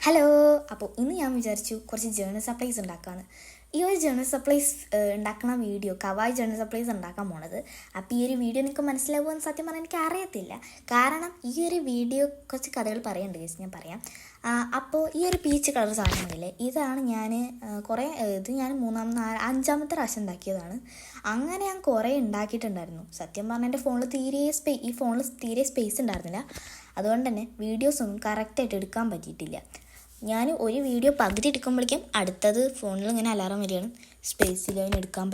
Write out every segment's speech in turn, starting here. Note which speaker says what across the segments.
Speaker 1: Hello. അപ്പോൾ ഇന്ന് ഞാൻ വിചാരിച്ചു കുറച്ച് ജേർണൽ സപ്ലൈസ് ഉണ്ടാക്കാമെന്ന്. ഈ ഒരു ജേർണൽ സപ്ലൈസ് ഉണ്ടാക്കുന്ന വീഡിയോ കവായ് ജേർണൽ സപ്ലൈസ് ഉണ്ടാക്കാൻ പോണത്. അപ്പോൾ ഈ ഒരു വീഡിയോ നിങ്ങൾക്ക് മനസ്സിലാവുമെന്ന് സത്യം പറഞ്ഞാൽ എനിക്ക് അറിയത്തില്ല. കാരണം ഈ ഒരു വീഡിയോ കുറച്ച് കഥകൾ പറയുന്നുണ്ട് കേസ്, ഞാൻ പറയാം. അപ്പോൾ ഈ ഒരു പീച്ച് കളർ സാധനങ്ങളില്ലേ, ഇതാണ് ഇത് ഞാൻ അഞ്ചാമത്തെ പ്രാവശ്യം ഉണ്ടാക്കിയതാണ്. അങ്ങനെ ഞാൻ കുറേ ഉണ്ടാക്കിയിട്ടുണ്ടായിരുന്നു. സത്യം പറഞ്ഞാൽ എൻ്റെ ഈ ഫോണിൽ തീരെ സ്പേസ് ഉണ്ടായിരുന്നില്ല. അതുകൊണ്ട് തന്നെ വീഡിയോസൊന്നും കറക്റ്റായിട്ട് എടുക്കാൻ പറ്റിയിട്ടില്ല. ഞാൻ ഒരു വീഡിയോ പകുതി എടുക്കുമ്പോഴേക്കും അടുത്തത് ഫോണിൽ ഇങ്ങനെ അലാറം വരികയാണ്, എടുക്കാൻ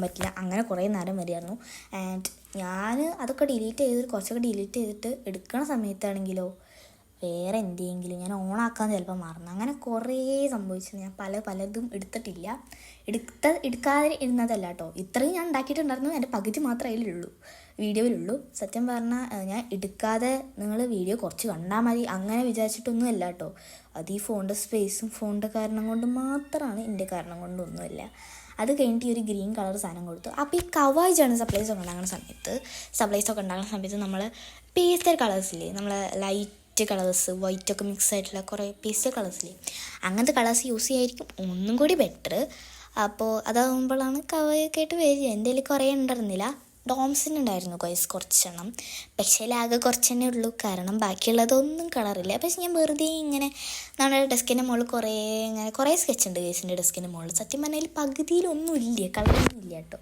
Speaker 1: പറ്റില്ല, അങ്ങനെ കുറേ നേരം വരികയായിരുന്നു. ആൻഡ് ഞാൻ അതൊക്കെ കുറച്ചൊക്കെ ഡിലീറ്റ് ചെയ്തിട്ട് എടുക്കണ സമയത്താണെങ്കിലോ വേറെ എന്തെങ്കിലും ഞാൻ ഓണാക്കാൻ ചിലപ്പോൾ മറന്നു. അങ്ങനെ കുറേ സംഭവിച്ചത്. ഞാൻ പലതും എടുത്തിട്ടില്ല. എടുക്കാതെ ഇരുന്നതല്ല കേട്ടോ. ഇത്രയും ഞാൻ ഉണ്ടാക്കിയിട്ടുണ്ടായിരുന്നു, എൻ്റെ പകുതി മാത്രമേ വീഡിയോയിലുള്ളൂ. സത്യം പറഞ്ഞാൽ ഞാൻ എടുക്കാതെ നിങ്ങൾ വീഡിയോ കുറച്ച് കണ്ടാൽ മതി അങ്ങനെ വിചാരിച്ചിട്ടൊന്നും അല്ല കേട്ടോ. അത് ഈ ഫോണിൻ്റെ സ്പേസും ഫോണിൻ്റെ കാരണം കൊണ്ട് മാത്രമാണ്, എൻ്റെ കാരണം കൊണ്ടൊന്നുമില്ല. അത് കഴിഞ്ഞിട്ട് ഈ ഒരു ഗ്രീൻ കളർ സാധനം കൊടുത്തു. അപ്പോൾ ഈ കവായ് ജേർണൽ സപ്ലൈസ് ഒക്കെ ഉണ്ടാകുന്ന സമയത്ത് നമ്മൾ പേസ്റ്റൽ കളേഴ്സില്ലേ, നമ്മൾ ലൈറ്റ് കളേഴ്സ് വൈറ്റൊക്കെ മിക്സ് ആയിട്ടുള്ള കുറേ പേസ്റ്റൽ കളേഴ്സില്ലേ, അങ്ങനത്തെ കളേഴ്സ് യൂസ് ചെയ്യായിരിക്കും ഒന്നും കൂടി ബെറ്റർ. അപ്പോൾ അതാകുമ്പോഴാണ് കവയൊക്കെ ആയിട്ട് വരിക. എൻ്റെ കയ്യിൽ കുറേ ഉണ്ടായിരുന്നില്ല. ഡോംസിന് ഉണ്ടായിരുന്നു കുറച്ചെണ്ണം, പക്ഷേ ആകെ കുറച്ചെണ്ണേ ഉള്ളൂ. കാരണം ബാക്കിയുള്ളതൊന്നും കളറില്ല. പക്ഷെ ഞാൻ വെറുതെ ഇങ്ങനെ നമ്മുടെ ഡെസ്കിൻ്റെ മുകളിൽ കുറേ സ്കെച്ച് ഉണ്ട് കേസിൻ്റെ ഡെസ്കിൻ്റെ മുകളിൽ. സത്യം പറഞ്ഞാൽ പകുതിയിലൊന്നും ഇല്ല, കളറൊന്നും ഇല്ല കേട്ടോ.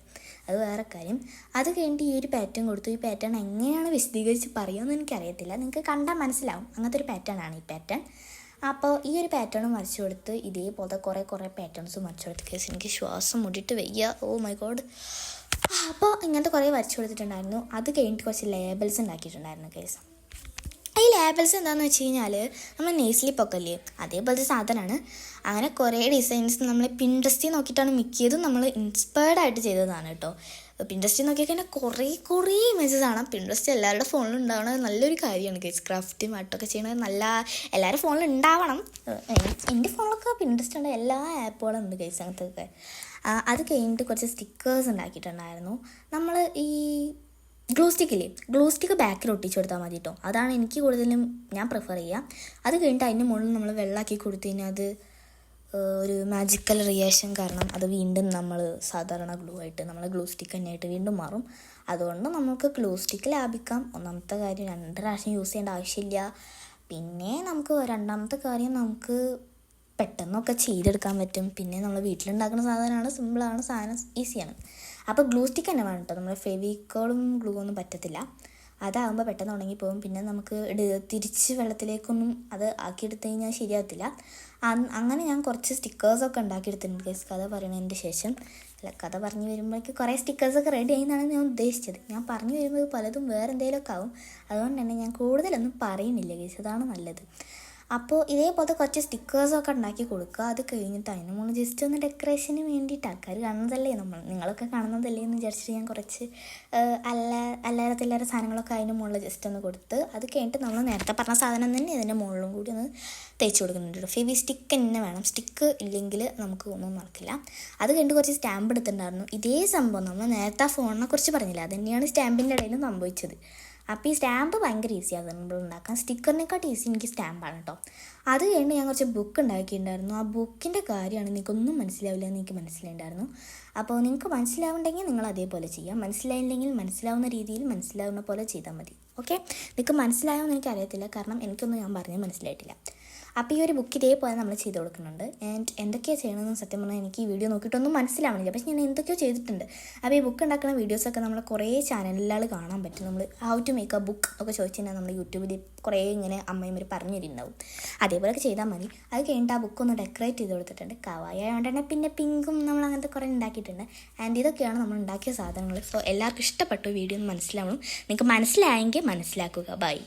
Speaker 1: അത് വേറെ കാര്യം. അത് കഴിഞ്ഞിട്ട് ഈ ഒരു പാറ്റേൺ കൊടുത്തു. ഈ പാറ്റേൺ എങ്ങനെയാണ് വിശദീകരിച്ച് പറയുമെന്ന് എനിക്കറിയത്തില്ല. നിങ്ങൾക്ക് കണ്ടാൽ മനസ്സിലാവും. അങ്ങനത്തെ ഒരു പാറ്റേണാണ് ഈ പാറ്റേൺ. അപ്പോൾ ഈ ഒരു പാറ്റേൺ വരച്ചു കൊടുത്ത് ഇതേപോലെ കുറേ പാറ്റേൺസ് വരച്ചു കൊടുത്ത് കേസ് എനിക്ക് ശ്വാസം മുടിയിട്ട് വയ്യ. Oh my god. അപ്പോൾ ഇങ്ങനത്തെ കുറേ വരച്ചു കൊടുത്തിട്ടുണ്ടായിരുന്നു. അത് കഴിഞ്ഞിട്ട് കുറച്ച് ലേബൽസ് ഉണ്ടാക്കിയിട്ടുണ്ടായിരുന്നു കേസ്. ഈ ലേബൽസ് എന്താണെന്ന് വെച്ച് കഴിഞ്ഞാൽ നമ്മൾ നെയ്സ്ലിപ്പൊക്കെ അല്ലേ, അതേപോലത്തെ സാധനമാണ്. അങ്ങനെ കുറേ ഡിസൈൻസ് നമ്മൾ പിൻട്രസ്റ്റിൽ നോക്കിയിട്ടാണ് മിക്കതും നമ്മൾ ഇൻസ്പയർഡ് ആയിട്ട് ചെയ്തതാണ് കേട്ടോ. പിൻട്രസ്റ്റിൽ നോക്കിയാൽ കുറേ ഇമേജസ് ആണ്. പിൻട്രസ്റ്റ് എല്ലാവരുടെ ഫോണിൽ ഉണ്ടാവണത് നല്ലൊരു കാര്യമാണ് കേസ്. ക്രാഫ്റ്റും ആർട്ടൊക്കെ ചെയ്യണത് എല്ലാവരുടെ ഫോണിൽ ഉണ്ടാവണം. എൻ്റെ ഫോണിലൊക്കെ പിൻട്രസ്റ്റ് ഉണ്ട്, എല്ലാ ആപ്പുകളും ഉണ്ട് കേസ് അങ്ങനത്തെ. അത് കഴിഞ്ഞിട്ട് കുറച്ച് സ്റ്റിക്കേഴ്സ് ഉണ്ടാക്കിയിട്ടുണ്ടായിരുന്നു. നമ്മൾ ഈ ഗ്ലൂ സ്റ്റിക്ക് ബാക്കിൽ ഒട്ടിച്ചു കൊടുത്താൽ മതി കേട്ടോ. അതാണ് എനിക്ക് കൂടുതലും ഞാൻ പ്രിഫർ ചെയ്യാം. അത് കഴിഞ്ഞിട്ട് അതിൻ്റെ മുകളിൽ നമ്മൾ വെള്ളമാക്കി കൊടുത്തു കഴിഞ്ഞാൽ അത് ഒരു മാജിക്കൽ റിയാക്ഷൻ കാരണം അത് വീണ്ടും നമ്മൾ സാധാരണ ഗ്ലൂ സ്റ്റിക്ക് തന്നെയായിട്ട് വീണ്ടും മാറും. അതുകൊണ്ട് നമുക്ക് ഗ്ലൂ സ്റ്റിക്ക് ലാഭിക്കാം. ഒന്നാമത്തെ കാര്യം 2 പ്രാവശ്യം യൂസ് ചെയ്യേണ്ട ആവശ്യമില്ല. പിന്നെ രണ്ടാമത്തെ കാര്യം നമുക്ക് പെട്ടെന്നൊക്കെ ചെയ്തെടുക്കാൻ പറ്റും. പിന്നെ നമ്മൾ വീട്ടിലുണ്ടാക്കുന്ന സാധനമാണ്, സിമ്പിളാണ്, സാധനം ഈസിയാണ്. അപ്പോൾ ഗ്ലൂ സ്റ്റിക്ക് തന്നെ വേണം കേട്ടോ. നമ്മൾ ഫെവിക്കോളും ഗ്ലൂ ഒന്നും പറ്റത്തില്ല. അതാകുമ്പോൾ പെട്ടെന്ന് ഉണങ്ങിപ്പോകും. പിന്നെ നമുക്ക് തിരിച്ച് വെള്ളത്തിലേക്കൊന്നും അത് ആക്കിയെടുത്ത് കഴിഞ്ഞാൽ ശരിയാകത്തില്ല. അങ്ങനെ ഞാൻ കുറച്ച് സ്റ്റിക്കേഴ്സൊക്കെ ഉണ്ടാക്കിയെടുത്തിട്ടുണ്ട് കേസ്. കഥ പറയുന്നതിൻ്റെ ശേഷം കഥ പറഞ്ഞു വരുമ്പോഴേക്ക് കുറേ സ്റ്റിക്കേഴ്സൊക്കെ റെഡി ആയെന്നാണ് ഞാൻ ഉദ്ദേശിച്ചത്. ഞാൻ പറഞ്ഞു വരുമ്പോൾ പലതും വേറെ എന്തെങ്കിലുമൊക്കെ ആവും. അതുകൊണ്ട് തന്നെ ഞാൻ കൂടുതലൊന്നും പറയുന്നില്ല കേസ്, അതാണ് നല്ലത്. അപ്പോൾ ഇതേപോലത്തെ കുറച്ച് സ്റ്റിക്കേഴ്സൊക്കെ ഉണ്ടാക്കി കൊടുക്കുക. അത് കഴിഞ്ഞിട്ട് അതിന് മുകളിൽ ജസ്റ്റ് ഒന്ന് ഡെക്കറേഷന് വേണ്ടിയിട്ട് ആൾക്കാർ കാണുന്നതല്ലേ, നിങ്ങളൊക്കെ കാണുന്നതല്ലേ എന്ന് വിചാരിച്ചിട്ട് ഞാൻ കുറച്ച് അല്ലാത്ത സാധനങ്ങളൊക്കെ അതിന് മുകളിൽ ജസ്റ്റ് ഒന്ന് കൊടുത്ത്, അത് കഴിഞ്ഞിട്ട് നമ്മൾ നേരത്തെ പറഞ്ഞ സാധനം തന്നെ ഇതിൻ്റെ മുകളിലും കൂടി ഒന്ന് തേച്ച് കൊടുക്കുന്നുണ്ട്. ഫെവി സ്റ്റിക്ക് തന്നെ വേണം. സ്റ്റിക്ക് ഇല്ലെങ്കിൽ നമുക്ക് ഒന്നും നടക്കില്ല. അത് കഴിഞ്ഞിട്ട് കുറച്ച് സ്റ്റാമ്പ് എടുത്തിട്ടുണ്ടായിരുന്നു. ഇതേ സംഭവം നമ്മൾ നേരത്തെ ഫോണിനെ കുറിച്ച് പറഞ്ഞില്ല, അത് തന്നെയാണ് സ്റ്റാമ്പിൻ്റെ ഇടയിലും സംഭവിച്ചത്. അപ്പോൾ ഈ സ്റ്റാമ്പ് ഭയങ്കര ഈസിയാണ് നമ്മൾ ഉണ്ടാക്കാൻ. സ്റ്റിക്കറിനെക്കാട്ട് ഈസി എനിക്ക് സ്റ്റാമ്പാണ് കേട്ടോ. അത് കഴിഞ്ഞ് ഞാൻ കുറച്ച് ബുക്ക് ഉണ്ടാക്കിയിട്ടുണ്ടായിരുന്നു. ആ ബുക്കിൻ്റെ കാര്യമാണ് നിങ്ങൾക്കൊന്നും മനസ്സിലാവില്ല എന്ന് എനിക്ക് മനസ്സിലായിട്ടുണ്ടായിരുന്നു. അപ്പോൾ നിങ്ങൾക്ക് മനസ്സിലാവുണ്ടെങ്കിൽ നിങ്ങൾ അതേപോലെ ചെയ്യാം. മനസ്സിലായില്ലെങ്കിൽ മനസ്സിലാവുന്ന രീതിയിൽ മനസ്സിലാവുന്ന പോലെ ചെയ്താൽ മതി. ഓക്കെ, നിങ്ങൾക്ക് മനസ്സിലാവുമെന്ന് എനിക്കറിയത്തില്ല, കാരണം എനിക്കൊന്നും ഞാൻ പറഞ്ഞത് മനസ്സിലായിട്ടില്ല. അപ്പോൾ ഈ ഒരു ബുക്ക് ഇതേപോലെ നമ്മൾ ചെയ്ത് കൊടുക്കുന്നുണ്ട്. ആൻഡ് എന്തൊക്കെയാണ് ചെയ്യണമെന്ന് സത്യം പറഞ്ഞാൽ എനിക്ക് ഈ വീഡിയോ നോക്കിയിട്ടൊന്നും മനസ്സിലാവണില്ല, പക്ഷേ ഞാൻ എന്തൊക്കെയോ ചെയ്തിട്ടുണ്ട്. അപ്പോൾ ഈ ബുക്ക് ഉണ്ടാക്കുന്ന വീഡിയോസൊക്കെ നമ്മൾ കുറേ ചാനലിലാണ് കാണാൻ പറ്റും. നമ്മൾ how to make a book ഒക്കെ ചോദിച്ചു കഴിഞ്ഞാൽ നമ്മൾ യൂട്യൂബിൽ കുറേ ഇങ്ങനെ അമ്മയമ്മർ പറഞ്ഞു തരുന്നുണ്ടാവും. അതേപോലെയൊക്കെ ചെയ്താൽ മതി. അത് കഴിഞ്ഞിട്ട് ആ ബുക്കൊന്ന് ഡെക്കറേറ്റ് ചെയ്ത് കൊടുത്തിട്ടുണ്ട്. കവായ ആയതുകൊണ്ട് തന്നെ പിന്നെ പിങ്കും നമ്മൾ അങ്ങനത്തെ കുറേ ഉണ്ടാക്കിയിട്ടുണ്ട്. ആൻഡ് ഇതൊക്കെയാണ് നമ്മൾ ഉണ്ടാക്കിയ സാധനങ്ങൾ. സോ എല്ലാവർക്കും ഇഷ്ടപ്പെട്ടു വീഡിയോ ഒന്ന് മനസ്സിലാവണം. നിങ്ങൾക്ക് മനസ്സിലായെങ്കിൽ മനസ്സിലാക്കുക. ബൈ.